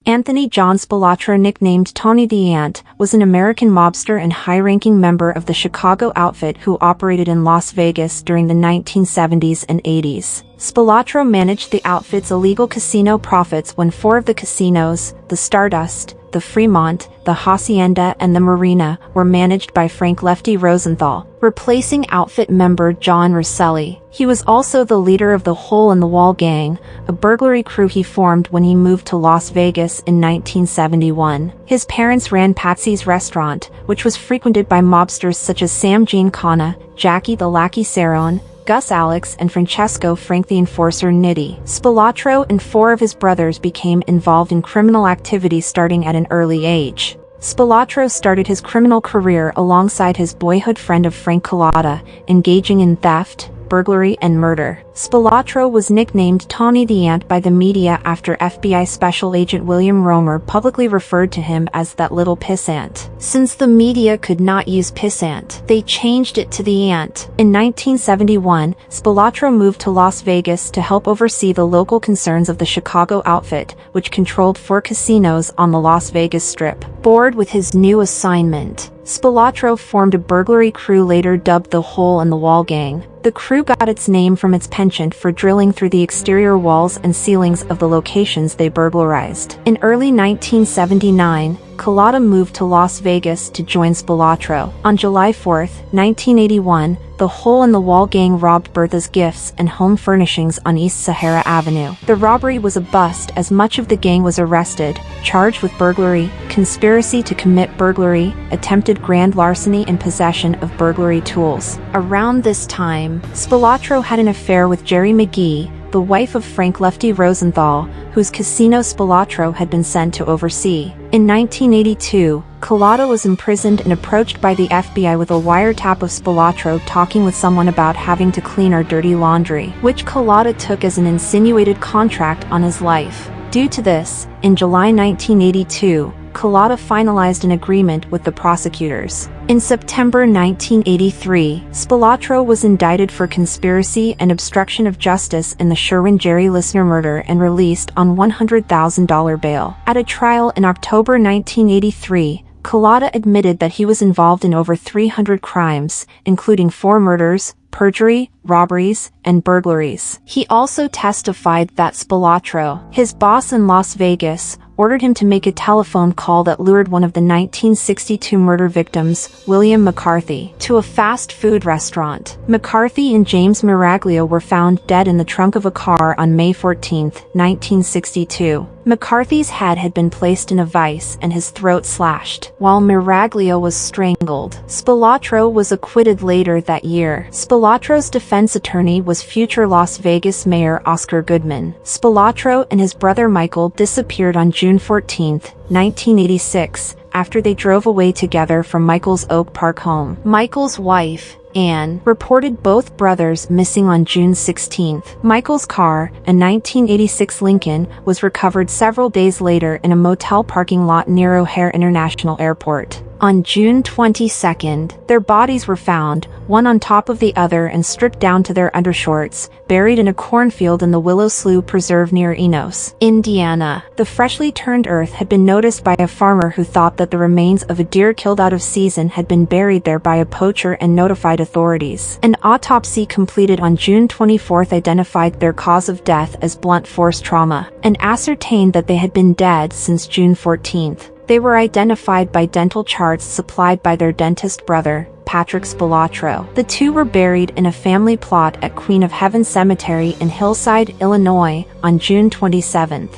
Anthony John Spilotro, nicknamed Tony the Ant, was an American mobster and high-ranking member of the Chicago outfit who operated in Las Vegas during the 1970s and 80s. Spilotro managed the outfit's illegal casino profits when four of the casinos, the Stardust, the Fremont, the Hacienda and the Marina, were managed by Frank "Lefty" Rosenthal, replacing outfit member John Rosselli. He was also the leader of the Hole-in-the-Wall gang, a burglary crew he formed when he moved to Las Vegas in 1971. His parents ran Patsy's Restaurant, which was frequented by mobsters such as Sam Giancana, Jackie the Lackey Cerrone, Gus Alex and Francesco Frank the Enforcer Nitti. Spilotro and four of his brothers became involved in criminal activity starting at an early age. Spilotro started his criminal career alongside his boyhood friend of Frank Culotta, engaging in theft, burglary and murder. Spilotro was nicknamed Tony the Ant by the media after FBI Special Agent William Romer publicly referred to him as that little pissant. Since the media could not use pissant, they changed it to the Ant. In 1971, Spilotro moved to Las Vegas to help oversee the local concerns of the Chicago outfit, which controlled four casinos on the Las Vegas Strip. Bored with his new assignment, Spilotro formed a burglary crew later dubbed the Hole-in-the-Wall Gang. The crew got its name from its penchant for drilling through the exterior walls and ceilings of the locations they burglarized. In early 1979, Culotta moved to Las Vegas to join Spilotro. On July 4, 1981, the Hole-in-the-Wall gang robbed Bertha's Gifts and Home Furnishings on East Sahara Avenue. The robbery was a bust as much of the gang was arrested, charged with burglary, conspiracy to commit burglary, attempted grand larceny and possession of burglary tools. Around this time, Spilotro had an affair with Jerry McGee, the wife of Frank "Lefty" Rosenthal, whose casino Spilotro had been sent to oversee. In 1982, Culotta was imprisoned and approached by the FBI with a wiretap of Spilotro talking with someone about having to clean our dirty laundry, which Culotta took as an insinuated contract on his life. Due to this, in July 1982, Culotta finalized an agreement with the prosecutors. In September 1983, Spilotro was indicted for conspiracy and obstruction of justice in the Sherwin Jerry Lisner murder and released on $100,000 bail. At a trial in October 1983, Culotta admitted that he was involved in over 300 crimes, including 4 murders, perjury, robberies, and burglaries. He also testified that Spilotro, his boss in Las Vegas, ordered him to make a telephone call that lured one of the 1962 murder victims, William McCarthy, to a fast food restaurant. McCarthy and James Miraglio were found dead in the trunk of a car on May 14, 1962. McCarthy's head had been placed in a vise and his throat slashed, while Miraglio was strangled. Spilotro was acquitted later that year. Spilotro's defense attorney was future Las Vegas Mayor Oscar Goodman. Spilotro and his brother Michael disappeared on June 14, 1986, after they drove away together from Michael's Oak Park home. Michael's wife, Anne, reported both brothers missing on June 16. Michael's car, a 1986 Lincoln, was recovered several days later in a motel parking lot near O'Hare International Airport. On June 22, their bodies were found, one on top of the other and stripped down to their undershorts, buried in a cornfield in the Willow Slough Preserve near Enos, Indiana. The freshly turned earth had been noticed by a farmer who thought that the remains of a deer killed out of season had been buried there by a poacher and notified authorities. An autopsy completed on June 24 identified their cause of death as blunt force trauma, and ascertained that they had been dead since June 14. They were identified by dental charts supplied by their dentist brother, Patrick Spilotro. The two were buried in a family plot at Queen of Heaven Cemetery in Hillside, Illinois, on June 27.